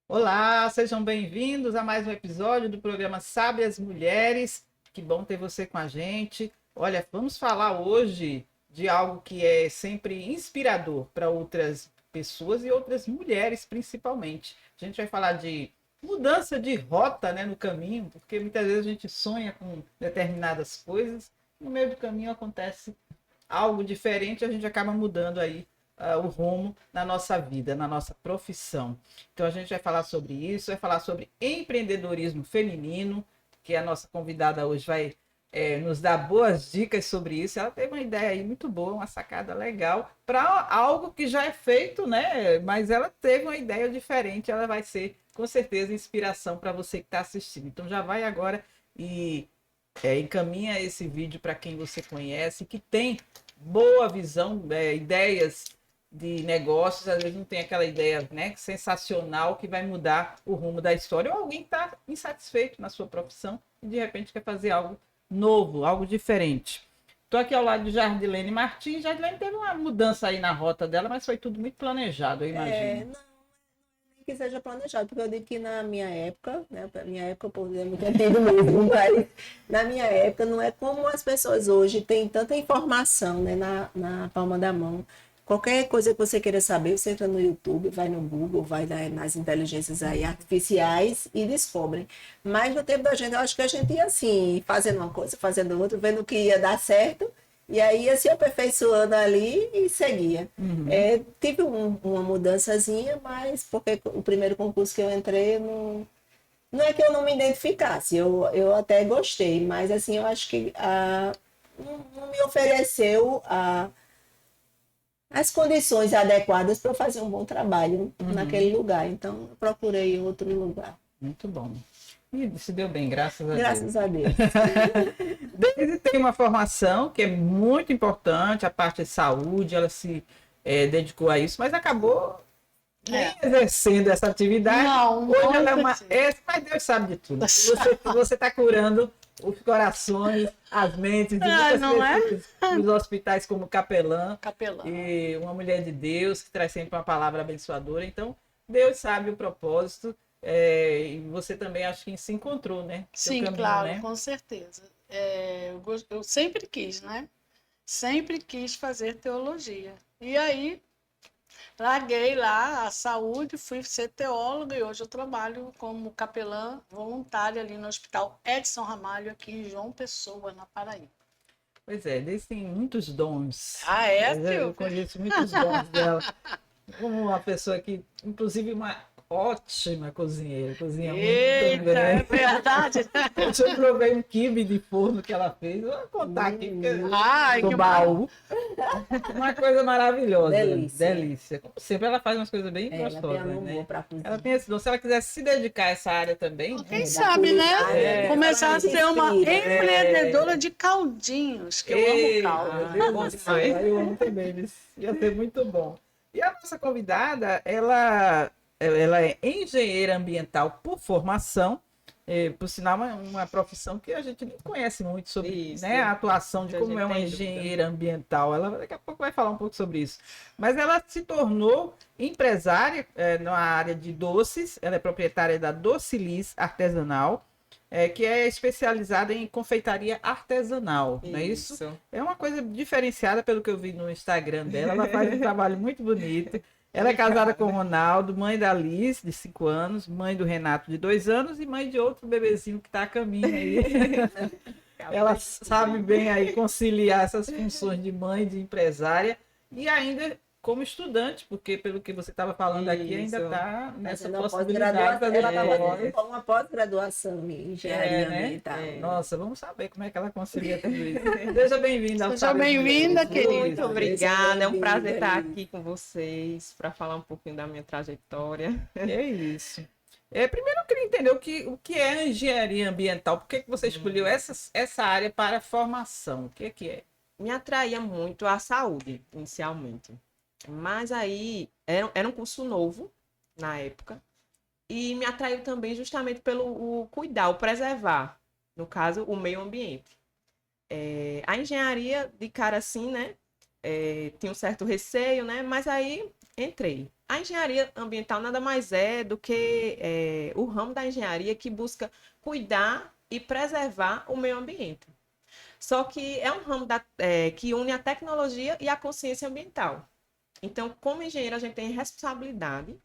Olá, sejam bem-vindos a mais um episódio do programa Sabe as Mulheres. Que bom ter você com a gente. Olha, vamos falar hoje de algo que é sempre inspirador para outras pessoas e outras mulheres, principalmente. A gente vai falar de mudança de rota, né, no caminho, porque muitas vezes a gente sonha com determinadas coisas, no meio do caminho acontece algo diferente, a gente acaba mudando aí o rumo na nossa vida, na nossa profissão. Então a gente vai falar sobre isso, vai falar sobre empreendedorismo feminino, que a nossa convidada hoje vai nos dar boas dicas sobre isso. Ela teve uma ideia aí muito boa, uma sacada legal para algo que já é feito, né? Mas ela teve uma ideia diferente, ela vai ser com certeza inspiração para você que está assistindo. Então já vai agora e encaminha esse vídeo para quem você conhece, que tem boa visão, ideias de negócios, às vezes não tem aquela ideia, né, sensacional que vai mudar o rumo da história, ou alguém está insatisfeito na sua profissão e de repente quer fazer algo novo, algo diferente. Estou aqui ao lado de Jardilene Martins. Jardilene teve uma mudança aí na rota dela, mas foi tudo muito planejado, eu imagino. Não que seja planejado, porque eu digo que na minha época, né, minha época, por exemplo, muito antigo mesmo, mas na minha época não é como as pessoas hoje têm tanta informação, né, na palma da mão. Qualquer coisa que você queira saber, você entra no YouTube, vai no Google, vai nas inteligências aí artificiais e descobre. Mas no tempo da gente, eu acho que a gente ia assim, fazendo uma coisa, fazendo outra, vendo o que ia dar certo, e aí ia se aperfeiçoando ali e seguia. Uhum. Tive uma mudançazinha, mas porque o primeiro concurso que eu entrei, não é que eu não me identificasse, eu até gostei, mas assim, eu acho que não me ofereceu as condições adequadas para fazer um bom trabalho naquele lugar. Então, eu procurei outro lugar. Muito bom. E se deu bem, graças a Deus. Graças a Deus. Daisy tem uma formação que é muito importante, a parte de saúde, ela se dedicou a isso, mas acabou nem exercendo essa atividade. Não, hoje ela é uma. Mas Deus sabe de tudo. Você está curando os corações, as mentes de muitas pessoas nos hospitais como capelã. E uma mulher de Deus que traz sempre uma palavra abençoadora. Então, Deus sabe o propósito. E você também acho que se encontrou, né? Sim, caminho, claro, né? Com certeza. Eu sempre quis, né? Sempre quis fazer teologia. E aí, larguei lá a saúde, fui ser teóloga e hoje eu trabalho como capelã voluntária ali no Hospital Edson Ramalho, aqui em João Pessoa, na Paraíba. Pois é, eles têm muitos dons. Ah, é? Eu conheço muitos dons dela. Como uma pessoa que, inclusive, uma ótima cozinheira, cozinha muito bem. É verdade. Eu provei um quibe de forno que ela fez, vou contar aqui do baú. Uma coisa maravilhosa. Delícia. Como sempre, ela faz umas coisas bem gostosas, né? Ela tem esse dom. Se ela quisesse se dedicar a essa área também... Quem sabe, né? Começar a ser uma empreendedora de caldinhos, que eu amo caldo. Eu amo também, ia ser muito bom. E a nossa convidada, ela é engenheira ambiental por formação, por sinal, uma profissão que a gente nem conhece muito sobre isso, né, a atuação de como é uma engenheira ambiental. Ela daqui a pouco vai falar um pouco sobre isso. Mas ela se tornou empresária na área de doces, ela é proprietária da Docilis Artesanal, que é especializada em confeitaria artesanal, não é isso? É uma coisa diferenciada pelo que eu vi no Instagram dela, ela faz um trabalho muito bonito. Ela é casada com o Ronaldo, mãe da Liz, de 5 anos, mãe do Renato, de 2 anos, e mãe de outro bebezinho que está a caminho aí. Ela sabe bem aí conciliar essas funções de mãe, de empresária, e ainda como estudante, porque pelo que você estava falando aqui, ainda está nessa possibilidade de fazer uma pós-graduação em engenharia ambiental. Nossa, vamos saber como é que ela concilia tudo isso. Seja bem-vinda. Seja bem-vinda, querida. Muito obrigada, é um prazer estar aqui com vocês para falar um pouquinho da minha trajetória. É isso. Primeiro eu queria entender o que é engenharia ambiental. Por que você escolheu essa área para a formação? O que é? Me atraía muito a saúde, inicialmente. Mas aí, era um curso novo, na época, e me atraiu também justamente pelo cuidar, o preservar, no caso, o meio ambiente. A engenharia, de cara assim, né, tinha um certo receio, né, mas aí entrei. A engenharia ambiental nada mais é do que o ramo da engenharia que busca cuidar e preservar o meio ambiente. Só que é um ramo que une a tecnologia e a consciência ambiental. Então, como engenheiro, a gente tem responsabilidade,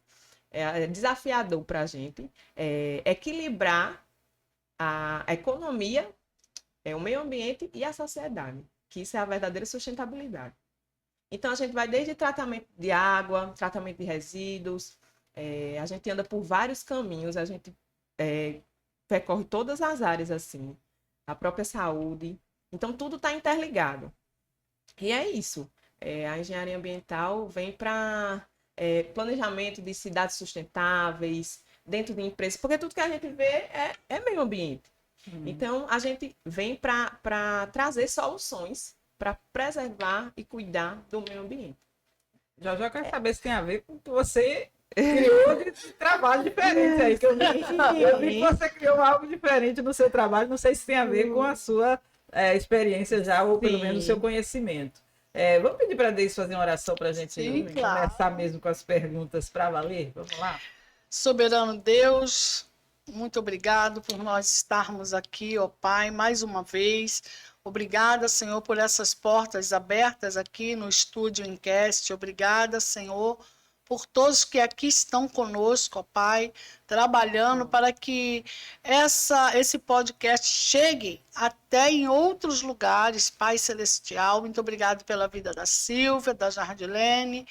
é desafiador para a gente equilibrar a economia, o meio ambiente e a sociedade, que isso é a verdadeira sustentabilidade. Então, a gente vai desde tratamento de água, tratamento de resíduos, a gente anda por vários caminhos, a gente percorre todas as áreas, assim, a própria saúde. Então, tudo está interligado. E é isso. A engenharia ambiental vem para planejamento de cidades sustentáveis, dentro de empresas, porque tudo que a gente vê é meio ambiente. Então, a gente vem para trazer soluções para preservar e cuidar do meio ambiente. Já quero saber se tem a ver com o que você criou de trabalho diferente aí. Que eu vi que você criou algo diferente no seu trabalho. Não sei se tem a ver com a sua experiência já, ou pelo menos o seu conhecimento. Vamos pedir para a Deise fazer uma oração para a gente começar mesmo com as perguntas para valer? Vamos lá? Soberano Deus, muito obrigado por nós estarmos aqui, ó Pai, mais uma vez. Obrigada, Senhor, por essas portas abertas aqui no Estúdio Encast. Obrigada, Senhor, por todos que aqui estão conosco, ó Pai, trabalhando para que esse podcast chegue até em outros lugares, Pai Celestial. Muito obrigado pela vida da Silvia, da Jardilene,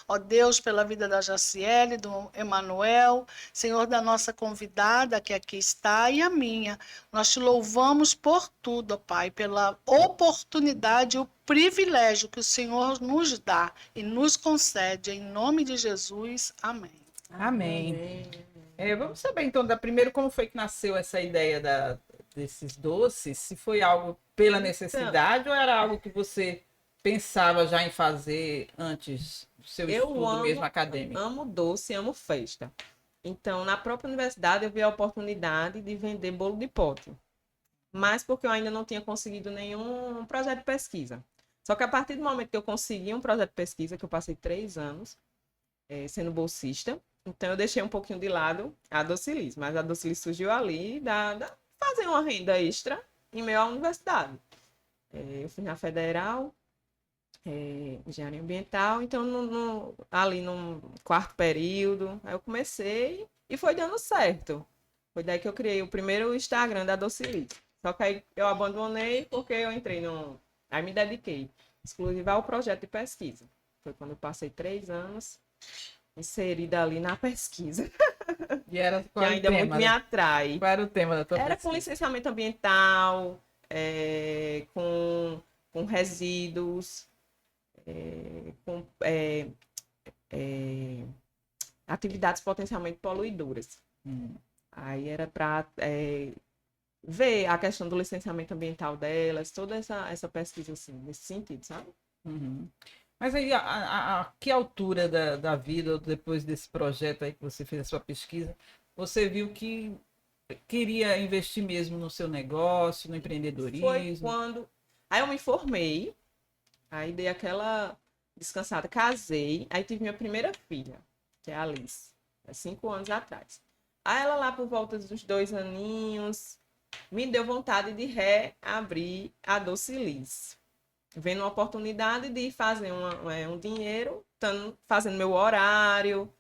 ó Deus, pela vida da Jaciele, do Emanuel, Senhor, da nossa convidada que aqui está e a minha. Nós te louvamos por tudo, ó Pai, pela oportunidade e o privilégio que o Senhor nos dá e nos concede, em nome de Jesus. Amém. Amém. Vamos saber então, primeiro, como foi que nasceu essa ideia desses doces? Se foi algo pela necessidade ou era algo que você pensava já em fazer antes do seu estudo mesmo acadêmico? Eu amo doce, amo festa. Então, na própria universidade, eu vi a oportunidade de vender bolo de pote. Mas porque eu ainda não tinha conseguido nenhum projeto de pesquisa. Só que a partir do momento que eu consegui um projeto de pesquisa, que eu passei 3 anos sendo bolsista, então eu deixei um pouquinho de lado a Docilis, mas a Docilis surgiu ali fazer uma renda extra em meio à universidade. Eu fui na Federal, engenharia ambiental, então ali no 4º período, aí eu comecei e foi dando certo. Foi daí que eu criei o primeiro Instagram da Docilis. Só que aí eu abandonei porque eu entrei Aí me dediquei exclusivo ao projeto de pesquisa. Foi quando eu passei 3 anos inserida ali na pesquisa. E era que ainda muito me atrai. Qual era o tema da tua pesquisa? Era com licenciamento ambiental, com resíduos, com atividades potencialmente poluidoras. Aí era para ver a questão do licenciamento ambiental delas, toda essa pesquisa assim, nesse sentido, sabe? Uhum. Mas aí, a que altura da vida, depois desse projeto aí que você fez a sua pesquisa, você viu que queria investir mesmo no seu negócio, no empreendedorismo? Foi quando... Aí eu me formei, aí dei aquela descansada, casei, aí tive minha primeira filha, que é a Alice, há 5 anos atrás. Aí ela lá por volta dos 2 aninhos, me deu vontade de reabrir a Docilis. Vendo uma oportunidade de fazer um dinheiro, fazendo meu horário,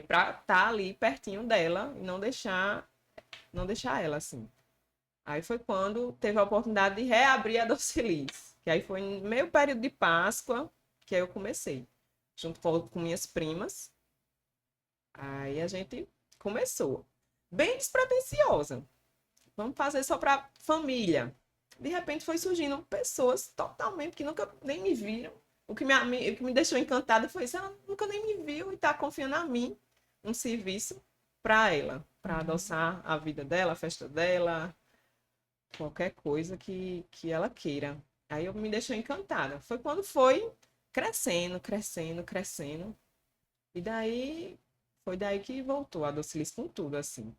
para estar ali pertinho dela e não deixar ela assim. Aí foi quando teve a oportunidade de reabrir a Docilis, que aí foi no meio período de Páscoa que aí eu comecei, junto com minhas primas. Aí a gente começou, bem despretensiosa. Vamos fazer só para família. De repente foi surgindo pessoas totalmente que nunca nem me viram. O que me deixou encantada foi isso, ela nunca nem me viu e está confiando a mim um serviço para ela, para adoçar a vida dela, a festa dela, qualquer coisa que ela queira. Aí eu me deixou encantada. Foi quando foi crescendo. E daí foi daí que voltou a Docilis com tudo, assim.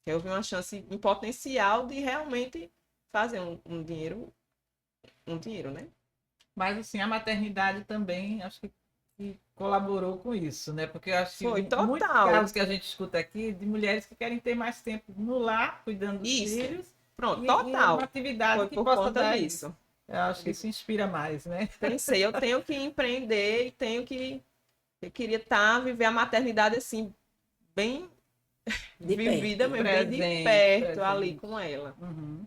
Eu vi uma chance em potencial de realmente fazer um dinheiro, né? Mas assim, a maternidade também, acho que que colaborou com isso, né? Porque eu acho que Foi muitos total. casos que a gente escuta aqui de mulheres que querem ter mais tempo no lar, cuidando dos Isso. filhos, Pronto, e uma total. atividade Foi que por possa conta dar disso. isso. Eu acho que isso inspira mais, né? Pensei, eu tenho que empreender e tenho que. Eu queria viver a maternidade assim, bem De vivida, perto. mesmo, bem de Presente, perto ali presente. com ela. Uhum.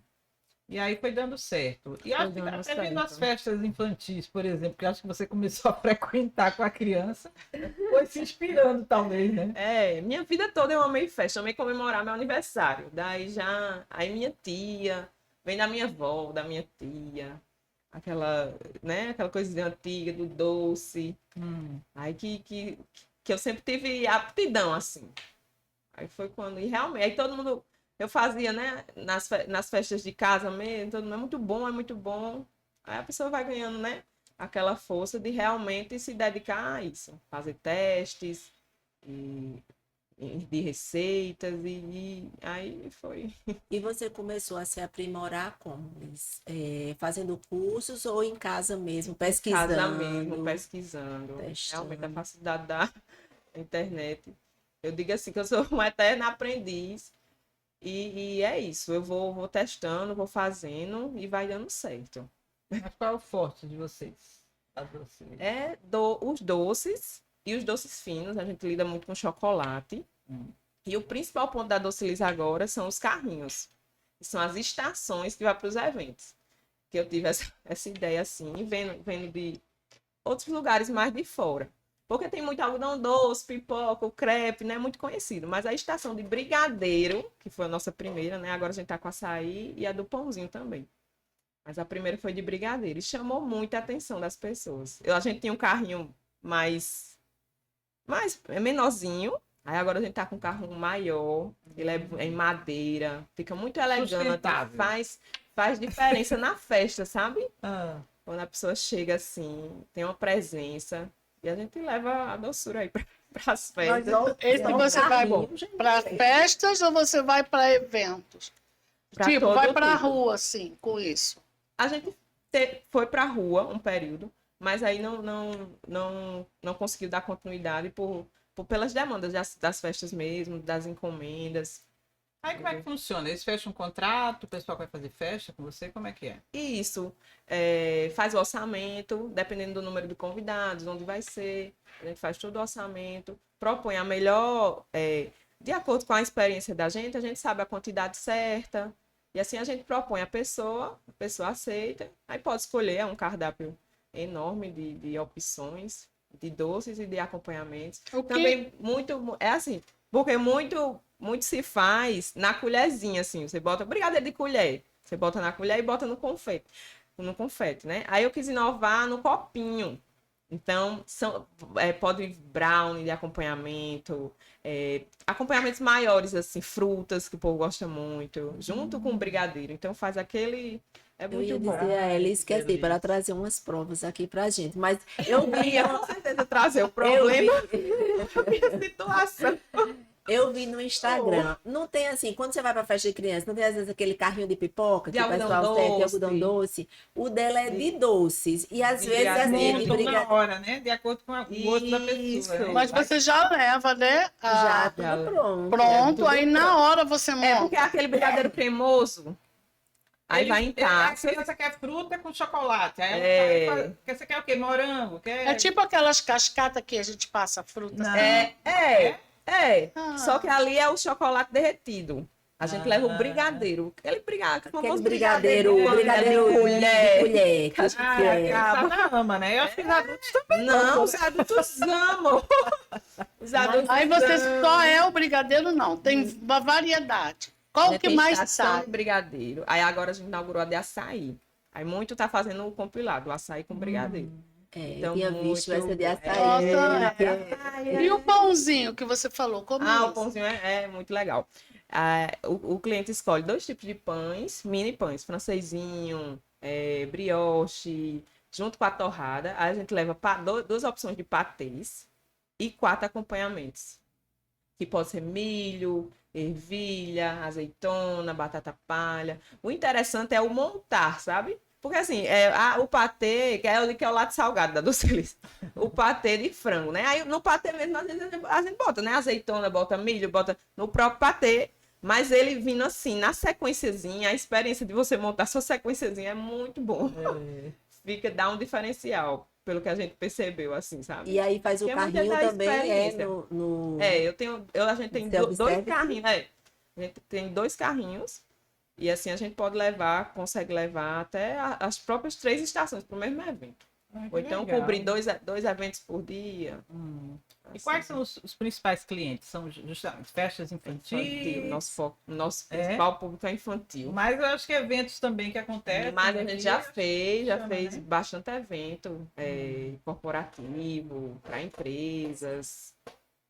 E aí foi dando certo. E Foi acho que dando até vendo as certo. festas infantis, por exemplo, que acho que você começou a frequentar com a criança, foi se inspirando, talvez, né? É, minha vida toda eu amei festa, amei comemorar meu aniversário. Daí já, aí minha tia, vem da minha avó, da minha tia, aquela, né, aquela coisinha antiga do doce. Aí que eu sempre tive aptidão, assim. Aí foi quando, e realmente, aí todo mundo, eu fazia, né, nas festas de casa mesmo, todo mundo, é muito bom, é muito bom. Aí a pessoa vai ganhando, né, aquela força de realmente se dedicar a isso, fazer testes, e, de receitas, e aí foi. E você começou a se aprimorar como? Liz? Fazendo cursos ou em casa mesmo, Casa mesmo, pesquisando, pesquisando. Realmente a testando? facilidade da internet. Eu digo assim que eu sou uma eterna aprendiz. E é isso, eu vou testando, vou fazendo e vai dando certo. Mas qual é o forte de vocês? A doceria. Os doces e os doces finos, a gente lida muito com chocolate. E o principal ponto da Dociliza agora são os carrinhos, que são as estações que vai para os eventos. Que eu tive essa ideia assim, vendo de outros lugares mais de fora. Porque tem muito algodão doce, pipoca, o crepe, né? Muito conhecido. Mas a estação de brigadeiro, que foi a nossa primeira, né? Agora a gente tá com açaí e a do pãozinho também. Mas a primeira foi de brigadeiro e chamou muita atenção das pessoas. A gente tinha um carrinho mais menorzinho. Aí agora a gente tá com um carro maior, ele é em madeira, fica muito elegante, Sustentável. faz diferença na festa, sabe? Ah, Quando a pessoa chega assim, tem uma presença, e a gente leva a doçura aí para as Mas festas. ó, Esse ó, você vai carrinho, gente. para festas ou você vai para eventos? Pra Tipo, todo vai para a tipo. rua, assim, com isso. A gente foi para a rua um período, mas aí não conseguiu dar continuidade pelas demandas das festas mesmo, das encomendas. aí como é que funciona? Eles fecham um contrato, o pessoal vai fazer festa com você? Como é que é? E isso, faz o orçamento, dependendo do número de convidados, onde vai ser, a gente faz todo o orçamento, propõe a melhor, de acordo com a experiência da gente, a gente sabe a quantidade certa, e assim a gente propõe a pessoa aceita, aí pode escolher, é um cardápio enorme de opções, de doces e de acompanhamentos. O que, Também é assim, porque muito se faz na colherzinha, assim, você bota brigadeiro de colher, você bota na colher e bota no confete, né? Aí eu quis inovar no copinho. Então, pode vir brownie de acompanhamento, acompanhamentos maiores, assim, frutas, que o povo gosta muito, junto com o brigadeiro. Então, faz aquele... É Eu ia muito bom. dizer a ela, que esqueci, delícia. para trazer umas provas aqui pra gente. Mas eu vi, Ia com certeza trazer o eu problema vi, da minha situação. eu vi no Instagram. Não tem assim, quando você vai pra festa de criança, não tem às vezes aquele carrinho de pipoca De que o algodão pessoal serve de doce. algodão doce. O dela é de doces. E às De vezes assim, de Montam brigadeiro. na hora, né? De acordo com o gosto da pessoa. Isso. Né? mas você já leva, né? Já tudo já- pronto. Pronto, tudo aí na hora você É porque monta. é aquele brigadeiro cremoso. Aí vai em A taça. criança quer fruta com chocolate. Aí É. você quer o quê? Morango? É tipo aquelas cascatas que a gente passa fruta. Não. Ah. Só que ali é o chocolate derretido. A gente leva o brigadeiro. Aquele Aquele famoso brigadeiro de colher. de colher. Que Ah, que a é. criançada ama, né? Eu acho que os adultos também Não, os adultos amam. Os adultos Aí você amam. só é o brigadeiro, não. Tem uma variedade. Qual Né, que tem mais estação sai? de brigadeiro. Aí agora a gente inaugurou a de açaí. Aí muito tá fazendo o compilado, o açaí com brigadeiro. Eu tinha visto essa de açaí. Nossa, que E o pãozinho que você falou? Como Ah, o isso? pãozinho é muito legal. O cliente escolhe 2 tipos de pães, mini pães, francesinho, brioche, junto com a torrada. Aí a gente leva 2 opções de patês e 4 acompanhamentos. Que pode ser milho, ervilha, azeitona, batata palha. O interessante é o montar, sabe? Porque assim, o patê, que é o lado salgado da Docilice, o patê de frango, né? Aí no patê mesmo, às vezes a gente bota, né? Azeitona, bota milho, bota no próprio patê. Mas ele vindo assim, na sequenciazinha, a experiência de você montar sua sequenciazinha é muito bom. Dá um diferencial, pelo que a gente percebeu, assim, sabe? E aí faz o Porque muita carrinho da também, experiência. no... A gente tem Self-service? dois carrinhos, A gente tem 2 carrinhos. E assim a gente consegue levar até as próprias 3 estações para o mesmo evento. Ou então cobrir dois eventos por dia. E Assim. quais são os principais clientes? São justamente festas Infantil, infantis? nosso principal público é infantil. Mas eu acho que eventos também que acontecem. Mas a gente aqui, já fez né? bastante evento corporativo, para empresas.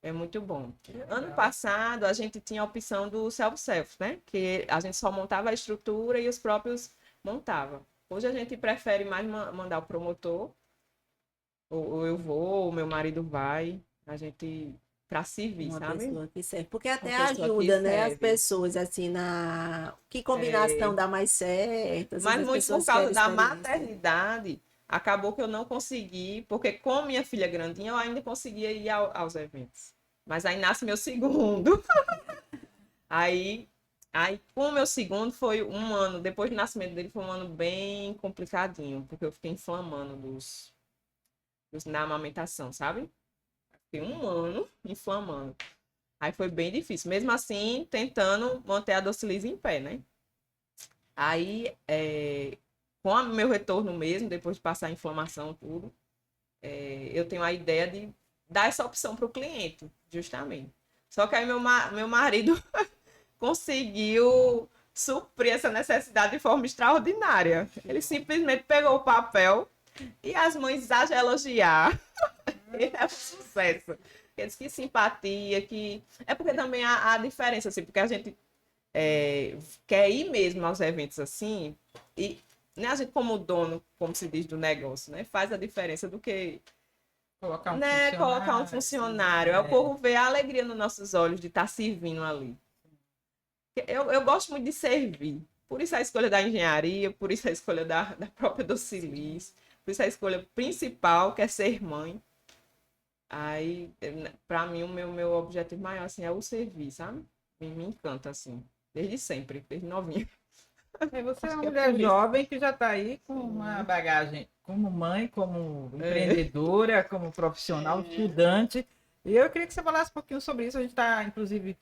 É muito bom. Ano passado, a gente tinha a opção do self-service, né? Que a gente só montava a estrutura e os próprios montavam. Hoje a gente prefere mais mandar o promotor, ou eu vou, ou meu marido vai, a gente para servir, Uma sabe? pessoa que serve. Porque até Uma pessoa que ajuda, né, as serve. pessoas, assim, que combinação dá mais certo. Às vezes Mas as muito por pessoas causa querem da experiência. maternidade, acabou que eu não consegui, porque com minha filha grandinha eu ainda conseguia ir aos eventos. Mas aí nasce meu segundo. Aí, com o meu segundo foi um ano, depois do nascimento dele foi um ano bem complicadinho, porque eu fiquei inflamando na amamentação, sabe? Fiquei um ano inflamando. Aí foi bem difícil. Mesmo assim, tentando manter a Docilize em pé, né? Aí, com o meu retorno mesmo, depois de passar a inflamação tudo, eu tenho a ideia de dar essa opção para o cliente, justamente. Só que aí meu marido conseguiu suprir essa necessidade de forma extraordinária. Ele simplesmente pegou o papel e as mães exageram elogiar. Ele é um sucesso. Ele disse que simpatia, que... É porque também há diferença, assim, porque a gente quer ir mesmo aos eventos assim, e né, a gente como dono, como se diz, do negócio, né, faz a diferença do que Colocar um né, colocar um funcionário. O povo vê a alegria nos nossos olhos de estar servindo ali. Eu gosto muito de servir. Por isso a escolha da engenharia, por isso a escolha da própria Docilice, por isso a escolha principal, que é ser mãe. Aí, para mim, o meu objetivo maior assim, é o servir, sabe? Me encanta, assim, desde sempre, desde novinha. Você é Acho uma que é mulher por isso. jovem que já está aí com uma bagagem como mãe, como empreendedora, como profissional, estudante. E eu queria que você falasse um pouquinho sobre isso. A gente está, inclusive,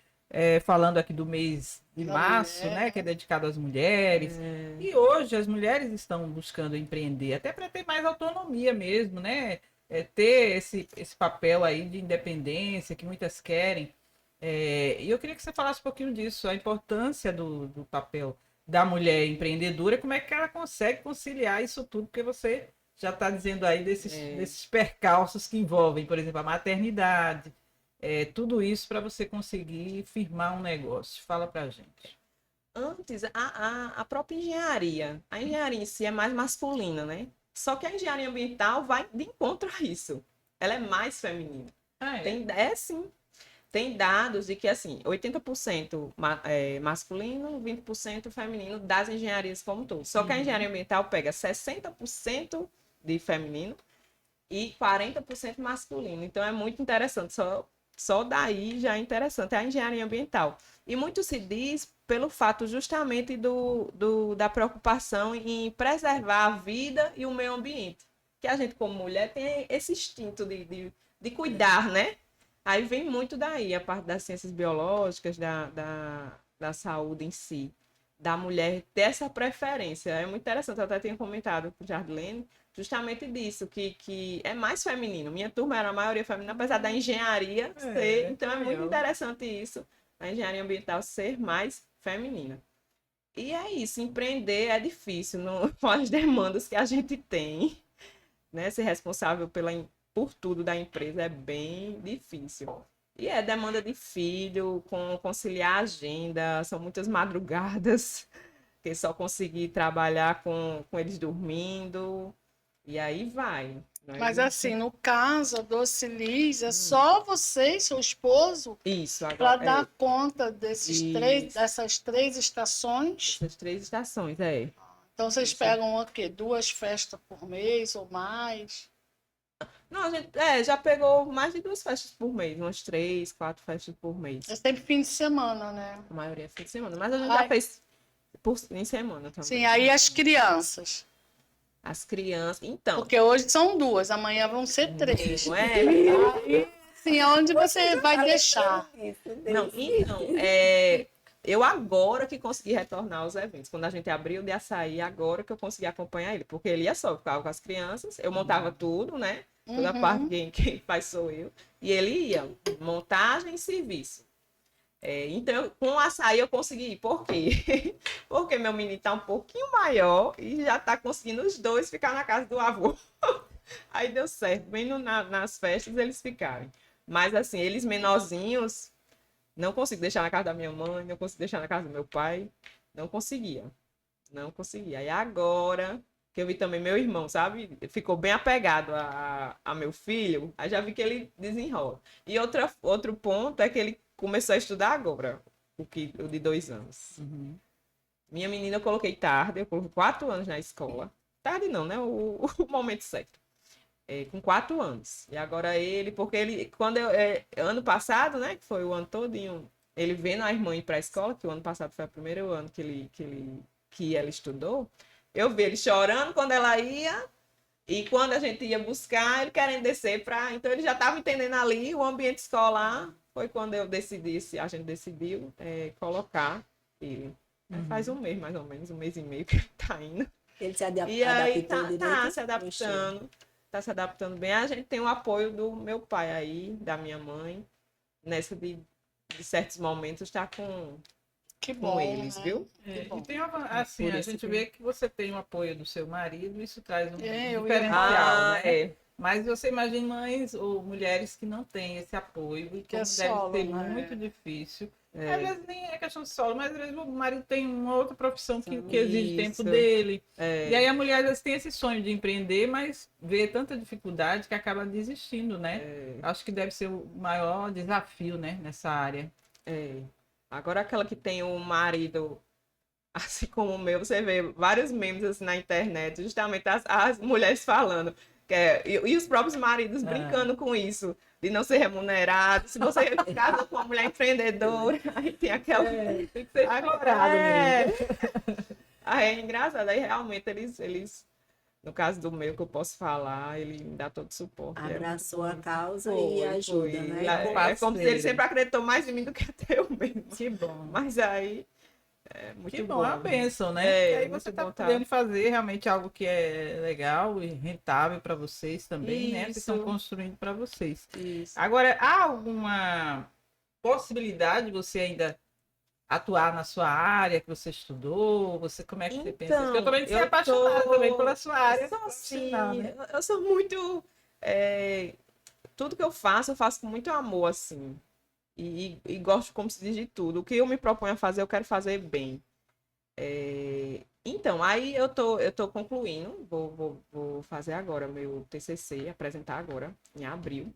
falando aqui do mês de Da março, mulher. né, que é dedicado às mulheres. E hoje as mulheres estão buscando empreender, até para ter mais autonomia mesmo, né? Ter esse papel aí de independência que muitas querem. E eu queria que você falasse um pouquinho disso, a importância do papel da mulher empreendedora, como é que ela consegue conciliar isso tudo, porque você já está dizendo aí desses percalços que envolvem, por exemplo, a maternidade, tudo isso para você conseguir firmar um negócio. Fala para a gente. Antes, a própria engenharia, a engenharia em si é mais masculina, né? Só que a engenharia ambiental vai de encontro a isso. Ela é mais feminina. Sim. Tem dados de que, assim, 80% masculino, 20% feminino das engenharias como um todo. Só que a engenharia ambiental pega 60% de feminino e 40% masculino. Então, é muito interessante. Só daí já é interessante a engenharia ambiental. E muito se diz pelo fato justamente da preocupação em preservar a vida e o meio ambiente. Que a gente, como mulher, tem esse instinto de cuidar, né? Aí vem muito daí, a parte das ciências biológicas, da saúde em si, da mulher ter essa preferência. É muito interessante, eu até tinha comentado com o Jardilene, justamente disso, que é mais feminino. Minha turma era a maioria feminina, apesar da engenharia ser. Então é muito interessante isso, a engenharia ambiental ser mais feminina. E é isso, empreender é difícil com as demandas que a gente tem, né? Ser responsável por tudo da empresa é bem difícil. E é demanda de filho, conciliar a agenda, são muitas madrugadas, que só conseguir trabalhar com eles dormindo, e aí vai. Mas assim, no caso, a Docilize, é só você e seu esposo Isso, para agora dar conta dessas 3 estações? essas 3 estações, Então vocês pegam o quê? 2 festas por mês ou mais? Não, a gente já pegou mais de 2 festas por mês, umas 3, 4 festas por mês. É sempre fim de semana, né? A maioria é fim de semana, mas a gente Ai. já fez em semana também. Sim, aí as crianças. As crianças, então, Porque hoje são 2, amanhã vão ser 3. não é? Aí, assim, aonde você vai deixar? Isso, Não, Deus. então, eu agora que consegui retornar aos eventos. Quando a gente abriu de açaí, agora que eu consegui acompanhar ele. Porque ele ia só, ficava com as crianças, eu montava tudo, né? Toda a parte quem faz sou eu. E ele ia, montagem e serviço. Então, com o açaí eu consegui ir. Por quê? Porque meu menino tá um pouquinho maior e já tá conseguindo os 2 ficar na casa do avô. Aí deu certo. Bem nas festas eles ficaram. Mas assim, eles menorzinhos, não consigo deixar na casa da minha mãe, não consigo deixar na casa do meu pai. Não conseguia. Não conseguia. Aí agora, que eu vi também meu irmão, sabe? Ficou bem apegado a meu filho, aí já vi que ele desenrola. E outro ponto é que ele começou a estudar agora, o de 2 anos. Minha menina eu coloquei tarde, eu coloquei 4 anos na escola. Tarde não, né? O momento certo. Com 4 anos. E agora ele, porque ele, quando ano passado, né? Que foi o ano todinho, ele vendo a irmã ir para a escola, que o ano passado foi o primeiro ano que ela estudou, eu vi ele chorando quando ela ia, e quando a gente ia buscar, ele querendo descer para. Então ele já estava entendendo ali o ambiente escolar. Foi quando a gente decidiu colocar ele. Faz um mês, mais ou menos, um mês e meio que ele tá indo. Ele se E aí adaptou direito. tá se adaptando. Tá se adaptando bem. A gente tem o apoio do meu pai aí, da minha mãe, nessa de certos momentos, tá com Que bom, eles, né? viu? Que bom. E tem assim, Por a isso gente que- vê que você tem o apoio do seu marido, isso traz um Eu ia diferencial, falar. né? Mas você imagina mães ou mulheres que não têm esse apoio, e Que é como deve solo, ser né? muito difícil. É. Às vezes nem é questão de solo, mas às vezes o marido tem uma outra profissão que Isso. exige tempo dele. É. E aí a mulher às vezes tem esse sonho de empreender, mas vê tanta dificuldade que acaba desistindo, né? Acho que deve ser o maior desafio, né, nessa área. Agora aquela que tem um marido assim como o meu, você vê vários memes assim, na internet, justamente as mulheres falando. E os próprios maridos brincando com isso, de não ser remunerado. Se você casa com uma mulher empreendedora, aí tem aquela. Tem que ser explorado mesmo. Aí é engraçado, aí realmente eles, no caso do meu, que eu posso falar, ele me dá todo o suporte. Abraçou a causa Foi, e ajuda, foi. né? É como se ele sempre acreditou mais em mim do que até eu mesmo. Que bom. Mas aí é muito Que bom. bom, é uma bênção, né? É, E aí muito você tá bom, tá? podendo fazer realmente algo que é legal e rentável para vocês também, né? Vocês Isso. estão construindo para vocês. Isso. Agora, há alguma possibilidade de você ainda atuar na sua área que você estudou? Como é que você pensa? Porque eu também eu sou apaixonada tô- também pela sua área. Sou assim, profissional, né? eu sou muito. Tudo que eu faço com muito amor, assim. E gosto, como se diz, de tudo. O que eu me proponho a fazer, eu quero fazer bem. Então, aí eu tô concluindo, vou fazer agora meu TCC, apresentar agora, em abril,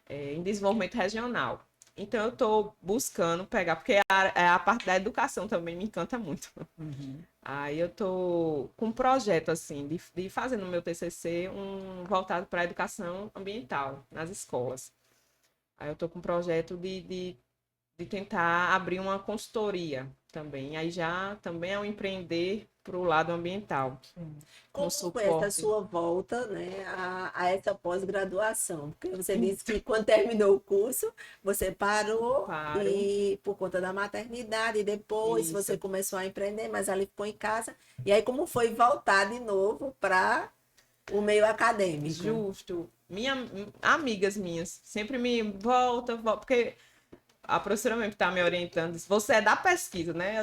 em desenvolvimento regional. Então, eu estou buscando pegar, porque a parte da educação também me encanta muito. Aí eu tô com um projeto, assim, de fazer no meu TCC voltado para a educação ambiental nas escolas. Aí eu tô com um projeto de tentar abrir uma consultoria também. Aí já também é um empreender para o lado ambiental. Como foi essa sua volta, né, a essa pós-graduação? Porque você disse que quando terminou o curso, você parou e por conta da maternidade, e depois Isso. você começou a empreender, mas ali ficou em casa. E aí como foi voltar de novo para o meio acadêmico? Justo. Amigas minhas sempre me volta, porque a professora mesmo que está me orientando disse, você é da pesquisa, né?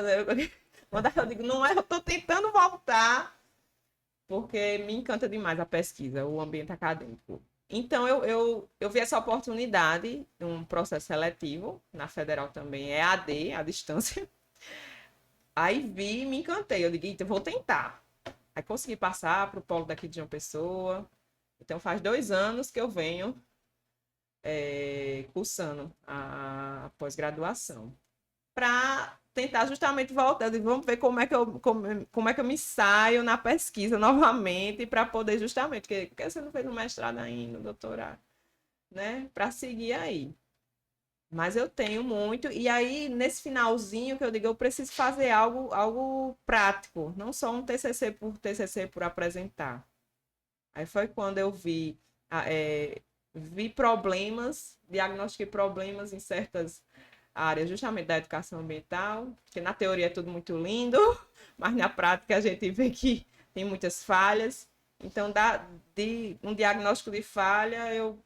Quando eu digo, não é, eu estou tentando voltar, porque me encanta demais a pesquisa, o ambiente acadêmico. Então, eu vi essa oportunidade, um processo seletivo, na Federal também, é AD, à distância. Aí vi e me encantei. Eu digo, então, vou tentar. Aí consegui passar para o polo daqui de João Pessoa. Então, faz 2 anos que eu venho cursando a pós-graduação. Para tentar justamente voltar, eu digo, vamos ver como é que eu me saio na pesquisa novamente para poder justamente, porque você não fez um mestrado ainda, um doutorado, né? Para seguir aí. Mas eu tenho muito, e aí nesse finalzinho que eu digo, eu preciso fazer algo prático, não só um TCC por apresentar. Aí foi quando eu vi problemas, diagnostiquei problemas em certas áreas, justamente da educação ambiental, porque na teoria é tudo muito lindo, mas na prática a gente vê que tem muitas falhas. Então, de um diagnóstico de falha, eu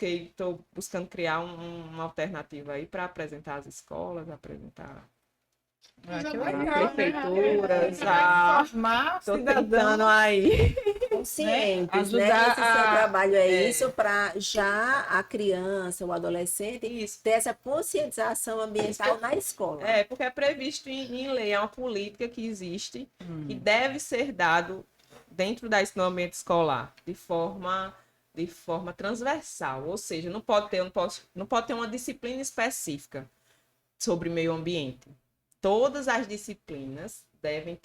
estou buscando criar uma alternativa aí para apresentar às escolas, apresentar Que Coisa legal, às prefeituras, formar estou cidadão, tentando aí. Conscientes, né? Ajudar Esse seu trabalho é, isso é. para já a criança, o adolescente, Isso. ter essa conscientização ambiental na escola. É, porque é previsto em lei, é uma política que existe e deve ser dado dentro do ambiente escolar, de forma transversal. Ou seja, não pode ter uma disciplina específica sobre meio ambiente. Todas as disciplinas devem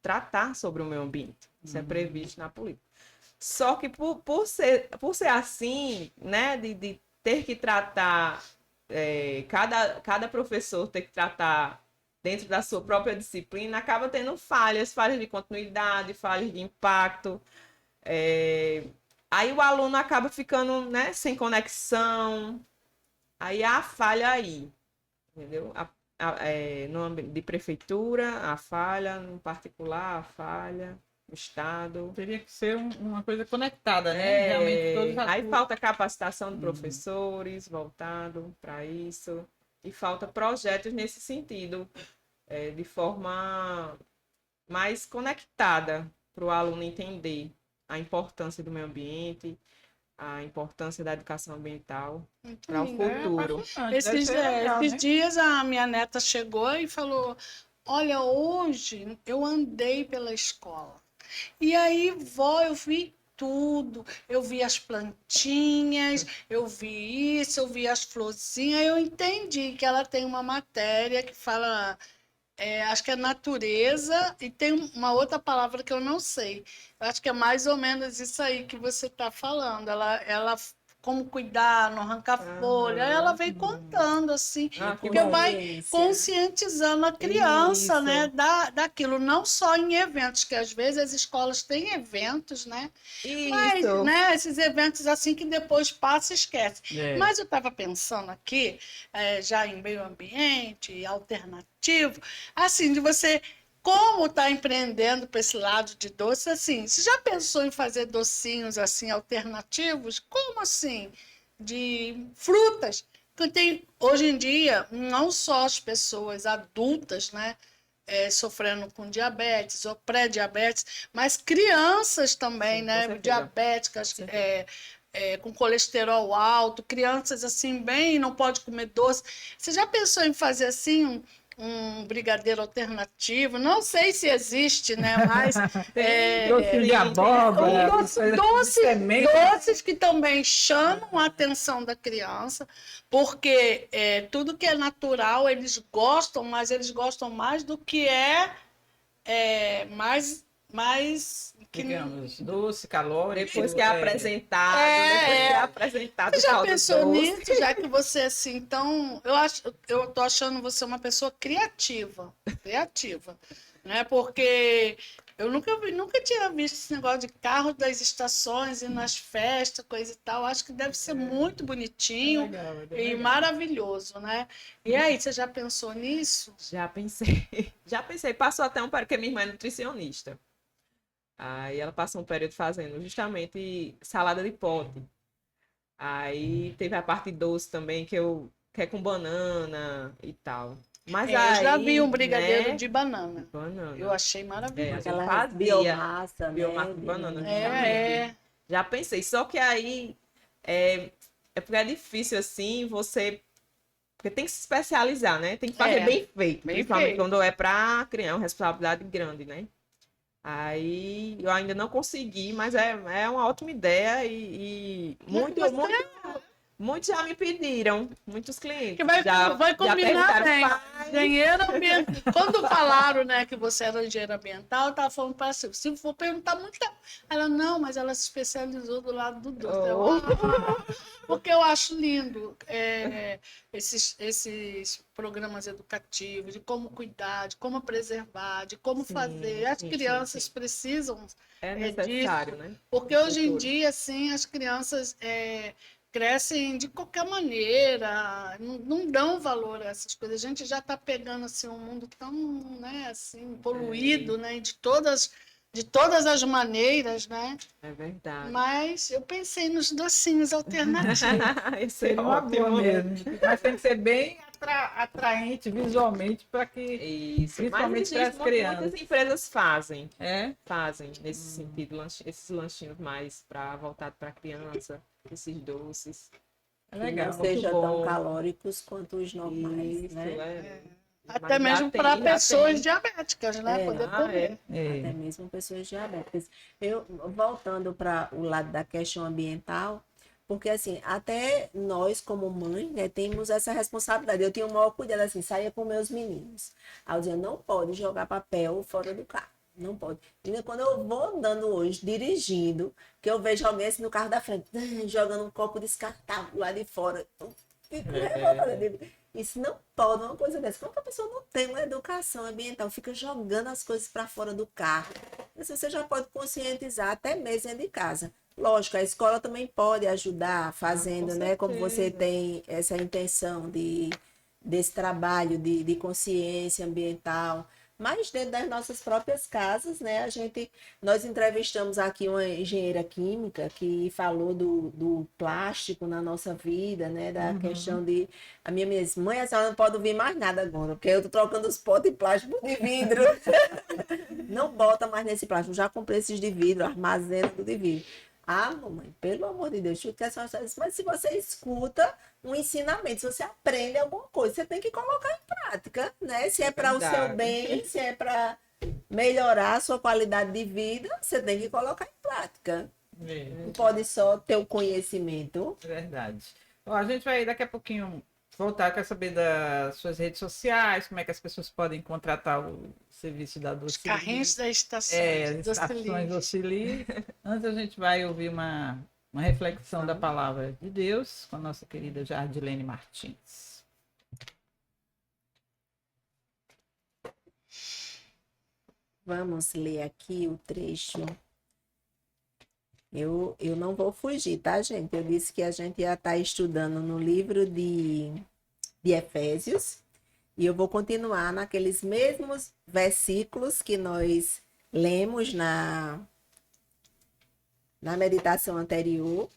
tratar sobre o meio ambiente. Isso é previsto na política. Só que por ser assim, né, de ter que tratar, cada professor ter que tratar dentro da sua própria disciplina, acaba tendo falhas de continuidade, falhas de impacto. Aí o aluno acaba ficando, né, sem conexão. Aí há a falha aí, entendeu? No ambiente de prefeitura, a falha, no particular, a falha, no Estado. Teria que ser uma coisa conectada, né? Realmente todos Aí atuam. falta capacitação de professores voltado para isso. E falta projetos nesse sentido, de forma mais conectada para o aluno entender a importância do meio ambiente, a importância da educação ambiental para o futuro. Esses dias a minha neta chegou e falou: olha, hoje eu andei pela escola. E aí, vó, eu vi tudo. Eu vi as plantinhas, eu vi isso, eu vi as florzinhas. Eu entendi que ela tem uma matéria que fala, acho que é natureza, e tem uma outra palavra que eu não sei. Eu acho que é mais ou menos isso aí que você está falando. Ela como cuidar, não arrancar folha. Aí ela veio contando assim, Que porque bom. vai conscientizando a criança, Isso. né, daquilo, não só em eventos, que às vezes as escolas têm eventos, né? Mas, Isso. né, esses eventos assim que depois passa e esquece. É. Mas eu estava pensando aqui, já em meio ambiente, alternativo, assim, de você, como está empreendendo para esse lado de doce, assim, você já pensou em fazer docinhos assim alternativos? Como assim? De frutas. Porque hoje em dia, não só as pessoas adultas, né, sofrendo com diabetes ou pré-diabetes, mas crianças também, Sim, com né, certeza. diabéticas, Com certeza. com colesterol alto, crianças assim, bem, não pode comer doce. Você já pensou em fazer assim um brigadeiro alternativo? Não sei se existe, né, mas Docinho de abóbora, doces que também chamam a atenção da criança, porque tudo que é natural eles gostam, mas eles gostam mais do que mais que digamos, doce, calórico. Depois que é apresentado, Você já caldo pensou doce. nisso, já que você assim, então, eu tô achando você uma pessoa criativa, né? Porque eu nunca tinha visto esse negócio de carro das estações e nas festas, coisa e tal. Acho que deve ser muito bonitinho e maravilhoso, né? E aí, você já pensou nisso? Já pensei. Passou até um período, porque minha irmã é nutricionista. Aí ela passou um período fazendo justamente salada de pote. Aí teve a parte doce também, que é com banana e tal. Mas eu aí, já vi um brigadeiro né, de banana. banana. Eu achei maravilhoso. Aquela fazia biomassa, biomassa né? de banana, É. Já pensei, só que aí é porque é difícil assim, porque tem que se especializar, né? Tem que fazer bem feito, bem principalmente feito. quando é para criar uma responsabilidade grande, né? Aí eu ainda não consegui, mas é uma ótima ideia e muitos já me pediram, muitos clientes. Que vai já combinar perguntaram, bem. Engenheiro ambiental. Quando falaram, né, que você era engenheiro ambiental, eu estava falando para você, se for perguntar muito tempo. Ela, não, mas ela se especializou do lado do doce. Porque eu acho lindo esses programas educativos, de como cuidar, de como preservar, de como fazer. As crianças precisam É necessário, disso, né? porque hoje em dia, assim, as crianças crescem de qualquer maneira, não dão valor a essas coisas. A gente já está pegando assim, um mundo tão, né, assim, poluído, né, de todas as maneiras, né? É verdade. Mas eu pensei nos docinhos alternativos. Isso é Seria uma boa ótimo, né? mesmo. Mas tem que ser bem atraente visualmente para que, Isso. Mas principalmente para existe, as crianças. muitas empresas fazem É? nesse sentido, esses lanchinhos mais voltado para criança, esses doces. É Que legal. não sejam bom. tão calóricos quanto os normais, Isso, né? Até Mas já mesmo tem, para já pessoas tem. diabéticas, né? Poder comer. Até mesmo pessoas diabéticas. Eu, voltando para o lado da questão ambiental, porque assim, até nós como mãe, né, temos essa responsabilidade. Eu tenho o maior cuidado, assim, saia com meus meninos. Aí eu dizia, não pode jogar papel fora do carro. Não pode. E quando eu vou andando hoje, dirigindo, que eu vejo alguém assim no carro da frente, jogando um copo descartável lá de fora. Eu fico revoltada. Eu digo, isso não pode, uma coisa dessa. Como que a pessoa não tem uma educação ambiental? Fica jogando as coisas para fora do carro. Isso você já pode conscientizar até mesmo dentro de casa. Lógico, a escola também pode ajudar fazendo, com né? Como você certeza. tem essa intenção desse trabalho de consciência ambiental. Mas dentro das nossas próprias casas, né? Nós entrevistamos aqui uma engenheira química que falou do plástico na nossa vida, né? Da questão de... A minha mãe, a senhora não pode ouvir mais nada agora, porque eu tô trocando os potes de plástico de vidro. Não bota mais nesse plástico. Já comprei esses de vidro, armazena tudo de vidro. Ah, mamãe, pelo amor de Deus, que a senhora disse, mas se você escuta um ensinamento, se você aprende alguma coisa, você tem que colocar em prática, né? Se é para o seu Verdade. bem, se é para melhorar a sua qualidade de vida, você tem que colocar em prática. Não pode só ter o conhecimento. É verdade. Ó, a gente vai daqui a pouquinho voltar, quer saber das suas redes sociais, como é que as pessoas podem contratar o serviço da Os Docili. carrinhos das estações. As estações Docili. Antes a gente vai ouvir uma reflexão da palavra de Deus com a nossa querida Jardilene Martins. Vamos ler aqui o trecho. Eu não vou fugir, tá, gente? Eu disse que a gente ia estar estudando no livro de Efésios, e eu vou continuar naqueles mesmos versículos que nós lemos na meditação anterior,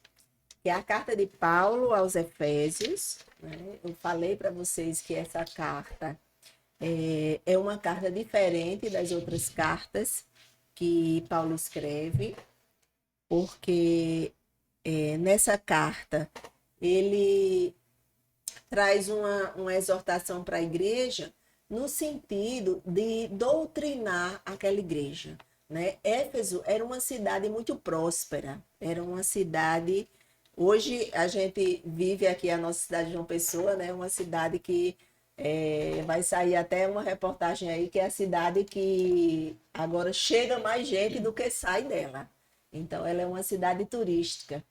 que é a carta de Paulo aos Efésios, né? Eu falei para vocês que essa carta é uma carta diferente das outras cartas que Paulo escreve, porque nessa carta ele traz uma exortação para a igreja no sentido de doutrinar aquela igreja, né? Éfeso era uma cidade muito próspera, era uma cidade... Hoje a gente vive aqui a nossa cidade de João Pessoa, né? Uma cidade que vai sair até uma reportagem aí, que é a cidade que agora chega mais gente do que sai dela. Então ela é uma cidade turística,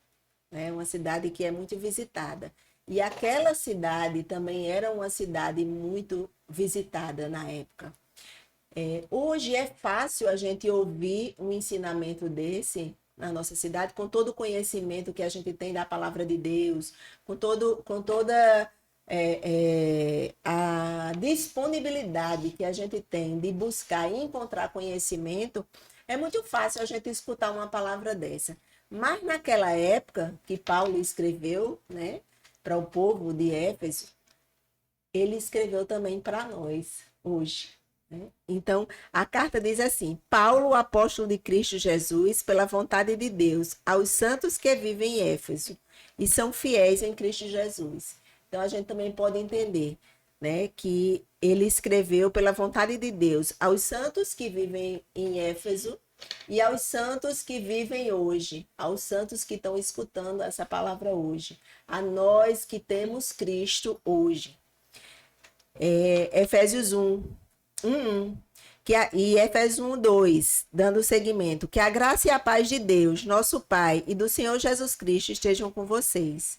né? Uma cidade que é muito visitada. E aquela cidade também era uma cidade muito visitada na época. Hoje é fácil a gente ouvir um ensinamento desse na nossa cidade, com todo o conhecimento que a gente tem da palavra de Deus, com toda a disponibilidade que a gente tem de buscar e encontrar conhecimento. É muito fácil a gente escutar uma palavra dessa. Mas naquela época que Paulo escreveu, né, para o povo de Éfeso, ele escreveu também para nós hoje, né? Então, a carta diz assim: Paulo, apóstolo de Cristo Jesus, pela vontade de Deus, aos santos que vivem em Éfeso e são fiéis em Cristo Jesus. Então, a gente também pode entender, né, que ele escreveu pela vontade de Deus aos santos que vivem em Éfeso e aos santos que vivem hoje, aos santos que estão escutando essa palavra hoje, a nós que temos Cristo hoje. Efésios 1, e Efésios 1:2, dando seguimento, que a graça e a paz de Deus, nosso Pai, e do Senhor Jesus Cristo estejam com vocês.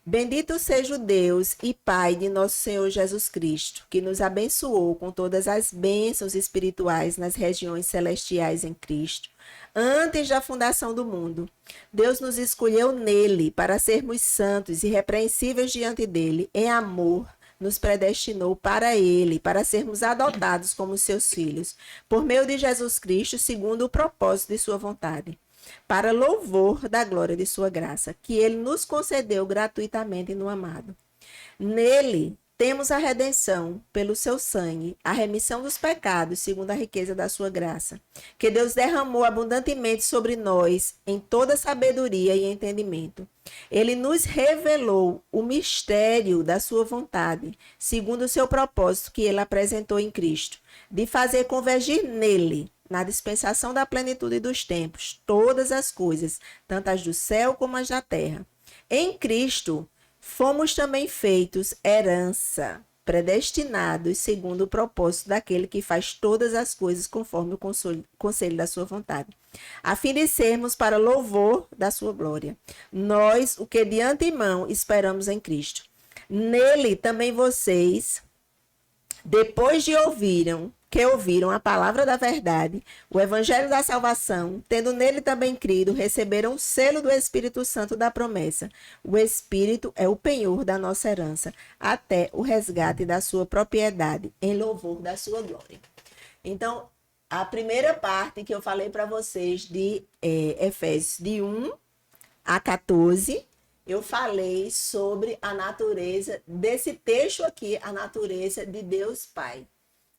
Bendito seja o Deus e Pai de nosso Senhor Jesus Cristo, que nos abençoou com todas as bênçãos espirituais nas regiões celestiais em Cristo, antes da fundação do mundo. Deus nos escolheu nele para sermos santos e irrepreensíveis diante dele, em amor, nos predestinou para ele, para sermos adotados como seus filhos, por meio de Jesus Cristo, segundo o propósito de sua vontade, para louvor da glória de sua graça, que ele nos concedeu gratuitamente no amado. Nele temos a redenção pelo seu sangue, a remissão dos pecados, segundo a riqueza da sua graça, que Deus derramou abundantemente sobre nós em toda sabedoria e entendimento. Ele nos revelou o mistério da sua vontade, segundo o seu propósito que ele apresentou em Cristo, de fazer convergir nele, na dispensação da plenitude dos tempos, todas as coisas, tanto as do céu como as da terra. Em Cristo, fomos também feitos herança, predestinados segundo o propósito daquele que faz todas as coisas conforme o conselho da sua vontade, a fim de sermos para louvor da sua glória. Nós, o que de antemão esperamos em Cristo. Nele também vocês, depois de ouviram a palavra da verdade, o evangelho da salvação, tendo nele também crido, receberam o selo do Espírito Santo da promessa. O Espírito é o penhor da nossa herança, até o resgate da sua propriedade, em louvor da sua glória. Então, a primeira parte que eu falei para vocês de Efésios, de 1-14, eu falei sobre a natureza desse texto aqui, a natureza de Deus Pai.